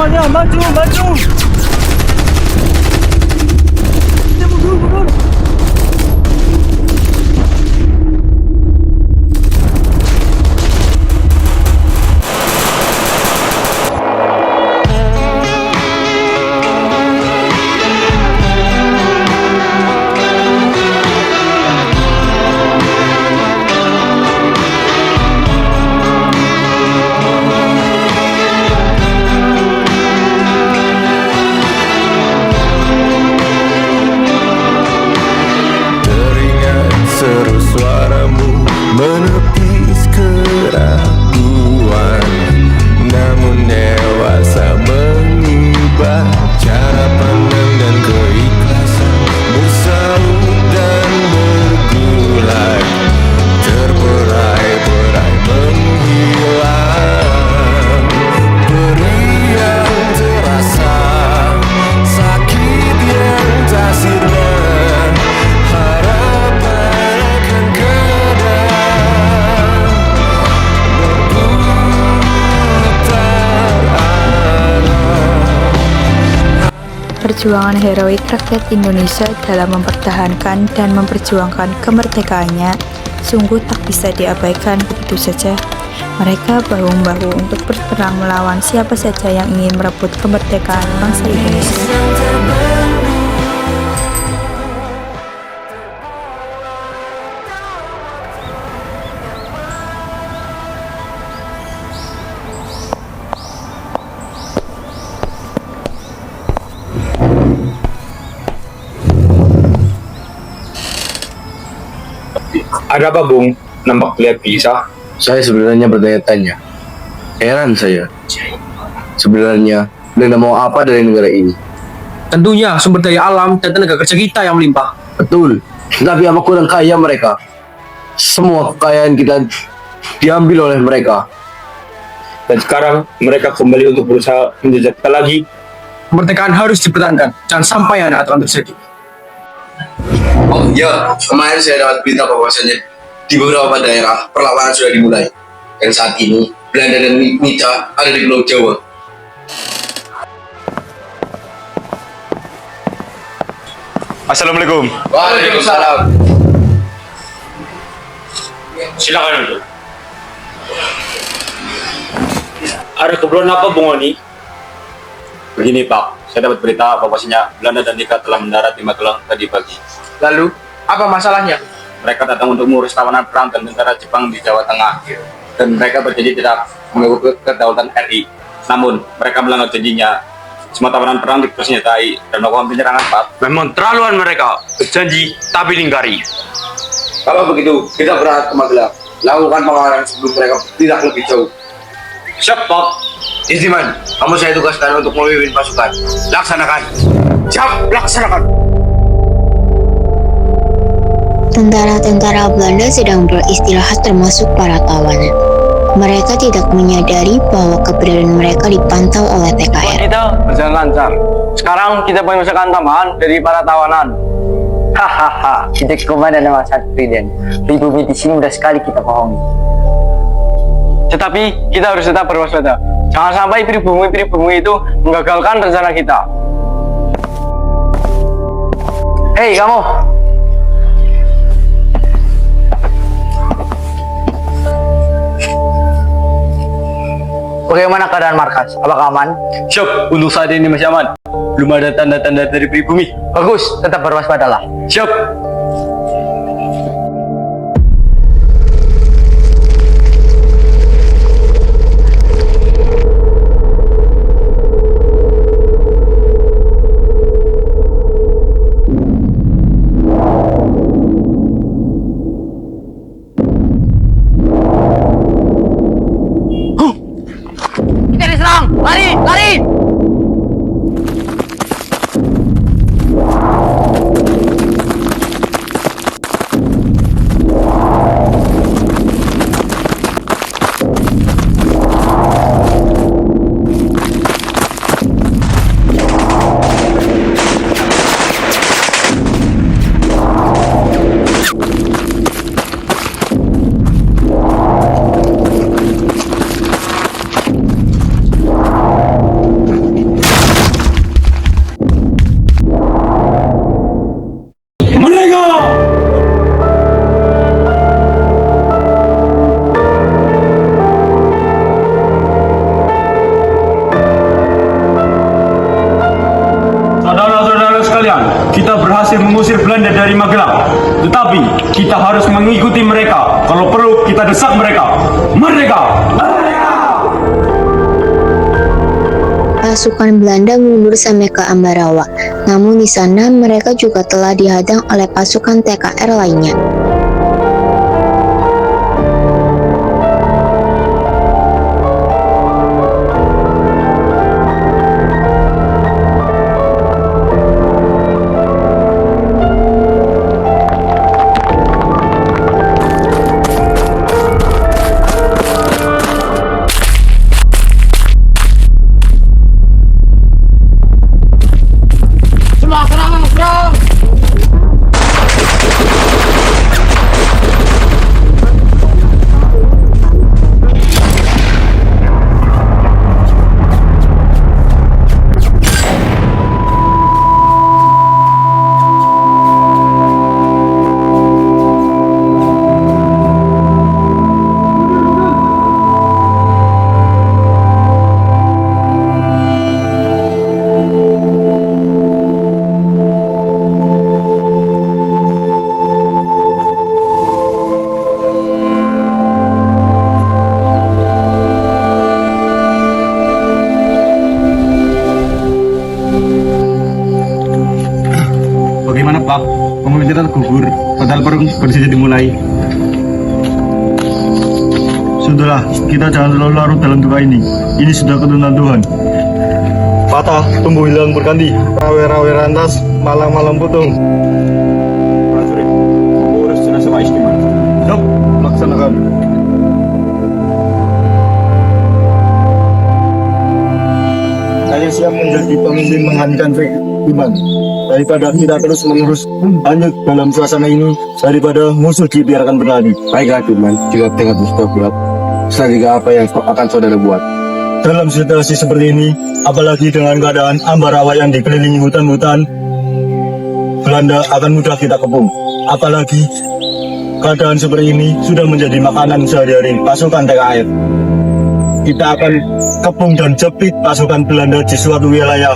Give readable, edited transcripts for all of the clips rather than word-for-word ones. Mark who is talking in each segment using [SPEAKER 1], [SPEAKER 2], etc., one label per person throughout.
[SPEAKER 1] Semuanya maju, maju. Ya, mundur, mundur.
[SPEAKER 2] Seru suaramu menepis keraguan, namun dewasa mengubah cara pandang dan keikhlasan, bersaut dan bergulai, terberai-berai menghilang. Perih yang terasa, sakit yang tak sirna,
[SPEAKER 3] perjuangan heroik rakyat Indonesia dalam mempertahankan dan memperjuangkan kemerdekaannya sungguh tak bisa diabaikan begitu saja. Mereka bahu-membahu untuk berperang melawan siapa saja yang ingin merebut kemerdekaan bangsa Indonesia.
[SPEAKER 4] Ada apa, Bung? Nampak lihat bisa.
[SPEAKER 5] Saya sebenarnya bertanya-tanya. Heran saya. Sebenarnya Belanda mau apa dari negara ini?
[SPEAKER 1] Tentunya sumber daya alam dan tenaga kerja kita yang melimpah.
[SPEAKER 5] Betul. Tetapi apa kurang kaya mereka? Semua kekayaan kita diambil oleh mereka.
[SPEAKER 4] Dan sekarang mereka kembali untuk berusaha menjajah kita lagi.
[SPEAKER 1] Kemerdekaan harus dipertahankan. Jangan sampai yang akan terjadi.
[SPEAKER 5] Oh iya, kemarin saya dapat berita bahwasanya di beberapa daerah perlawanan sudah dimulai. Dan saat ini Belanda dan Nica ada di Pulau Jawa.
[SPEAKER 4] Assalamualaikum.
[SPEAKER 5] Waalaikumsalam.
[SPEAKER 4] Silakan dulu. Ada keperluan apa, Bung Oni? Begini, Pak. Saya dapat berita bahwasanya Belanda dan Nika telah mendarat di Magelang tadi pagi.
[SPEAKER 1] Lalu, apa masalahnya?
[SPEAKER 4] Mereka datang untuk mengurus tawanan perang dan tentara Jepang di Jawa Tengah. Dan mereka berjanji tidak mengganggu kedaulatan RI. Namun, mereka melanggar janjinya. Semua tawanan perang dipersenjatai dan melakukan penyerangan, Pak. Memang terlaluan mereka. Berjanji, tapi lingkari.
[SPEAKER 5] Kalau begitu, kita berangkat ke Magelang. Lakukan pengawalan sebelum mereka tidak lebih jauh.
[SPEAKER 4] Siap, Pak.
[SPEAKER 5] Istiman, kamu saya tugaskan untuk memimpin pasukan. Laksanakan.
[SPEAKER 4] Siap, laksanakan.
[SPEAKER 6] Tentara-tentara Belanda sedang beristirahat termasuk para tawanan. Mereka tidak menyadari bahwa keberadaan mereka dipantau oleh TKR.
[SPEAKER 1] Kita berjalan lancar. Sekarang kita punya masakan tambahan dari para tawanan. Hahaha, kita komandan nama Satpriden. Pribumi di sini mudah sekali kita bohongi. Tetapi kita harus tetap berwaspada. Jangan sampai pribumi itu menggagalkan rencana kita. Hei kamu! Bagaimana keadaan markas? Apakah aman?
[SPEAKER 4] Siap, untuk saat ini masih aman. Belum ada tanda-tanda dari pribumi.
[SPEAKER 1] Bagus, tetap berwaspadalah.
[SPEAKER 4] Siap.
[SPEAKER 1] Kita diserang! Lari! Lari!
[SPEAKER 7] Belanda dari Magelang. Tetapi kita harus mengikuti mereka. Kalau perlu kita desak mereka. Merdeka!
[SPEAKER 6] Pasukan Belanda mundur sampai ke Ambarawa, namun di sana mereka juga telah dihadang oleh pasukan TKR lainnya.
[SPEAKER 7] Bagaimana Pak? Pembicaraan gugur, padahal baru saja dimulai. Sudahlah, kita jangan terlalu larut dalam duka ini. Ini sudah ketentuan Tuhan. Patah, tumbuh hilang berganti. Rawe-rawe rantas, malam-malam putung. Prajurit, urus jenazah Pak Istiman. Siap, laksanakan. Saya siap menjadi pemimpin menghantarkan iman. Daripada kita terus mengurus hanyut dalam suasana ini, daripada musuh dibiarkan berlari.
[SPEAKER 5] Baiklah Firman, jika tingkat sudah berat, selanjutnya apa yang akan saudara buat?
[SPEAKER 7] Dalam situasi seperti ini, apalagi dengan keadaan Ambarawa yang dikelilingi hutan-hutan, Belanda akan mudah kita kepung. Apalagi keadaan seperti ini sudah menjadi makanan sehari-hari pasukan TKR. Kita akan kepung dan jepit pasukan Belanda di suatu wilayah.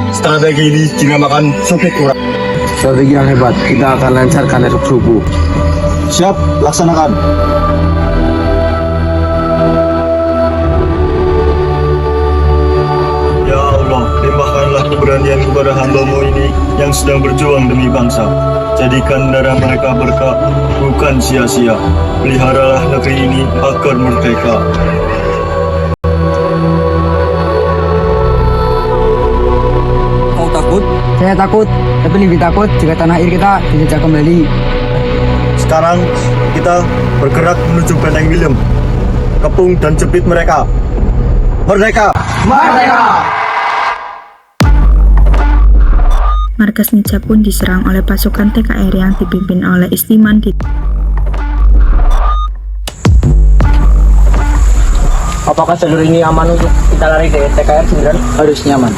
[SPEAKER 7] Strategi ini dinamakan Sukit Urak.
[SPEAKER 5] Strategi yang hebat, kita akan lancarkan esok subuh.
[SPEAKER 7] Siap, laksanakan. Ya Allah, limpahkanlah keberanian kepada hamba-Mu ini yang sedang berjuang demi bangsa. Jadikan darah mereka berkah, bukan sia-sia. Peliharalah negeri ini agar merdeka.
[SPEAKER 8] Saya takut, tapi lebih takut jika tanah air kita dijajah kembali.
[SPEAKER 7] Sekarang kita bergerak menuju Benteng William. Kepung dan jepit mereka. Merdeka! Merdeka!
[SPEAKER 3] Markas Nica pun diserang oleh pasukan TKR yang dipimpin oleh Istiman.
[SPEAKER 1] Apakah jalur ini aman untuk kita lari dari TKR 9?
[SPEAKER 8] Harusnya aman.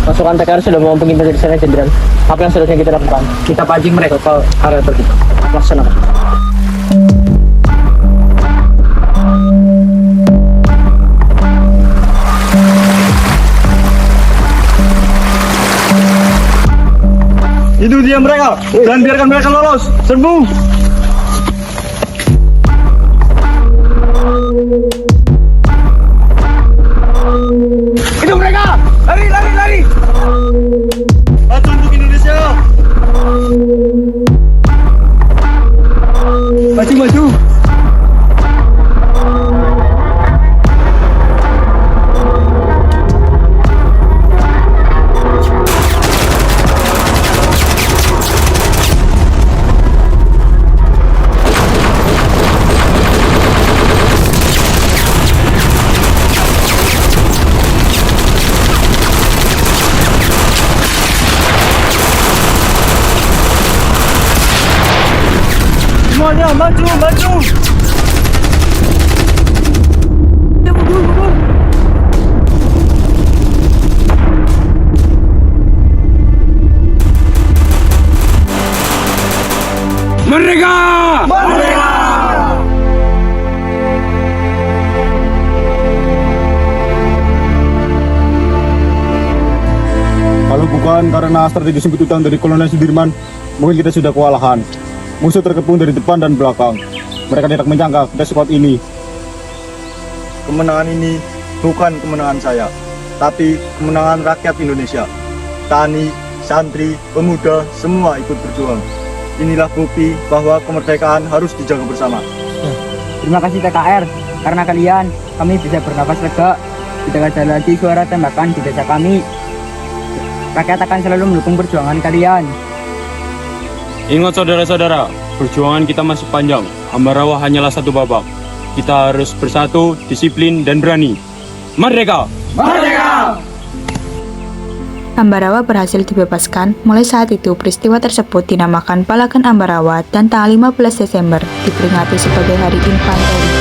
[SPEAKER 1] Pasukan TKR sudah mau menghindar dari sana, Jenderal. Apa yang seharusnya kita lakukan? Kita pancing mereka ke area terdekat. Laksanakan.
[SPEAKER 7] Itu dia mereka, dan biarkan mereka lolos. Serbu!
[SPEAKER 1] Itu mereka! Lari, lari, lari!
[SPEAKER 7] Maju untuk Indonesia! Maju, maju! Semuanya maju, maju!
[SPEAKER 9] Merdeka!
[SPEAKER 7] Kalau bukan karena strategi sempit utang dari Kolonel Sudirman, mungkin kita sudah kewalahan. Musuh terkepung dari depan dan belakang. Mereka tidak menyangka kita sekuat ini. Kemenangan ini bukan kemenangan saya, tapi kemenangan rakyat Indonesia. Tani, santri, pemuda, semua ikut berjuang. Inilah bukti bahwa kemerdekaan harus dijaga bersama.
[SPEAKER 8] Terima kasih TKR, karena kalian kami bisa bernafas lega. Tidak ada lagi suara tembakan di desa kami. Rakyat akan selalu mendukung perjuangan kalian.
[SPEAKER 9] Ingat saudara-saudara, perjuangan kita masih panjang. Ambarawa hanyalah satu babak. Kita harus bersatu, disiplin, dan berani. Merdeka!
[SPEAKER 3] Ambarawa berhasil dibebaskan. Mulai saat itu, peristiwa tersebut dinamakan Palagan Ambarawa dan tanggal 15 Desember diperingati sebagai Hari Infanteri.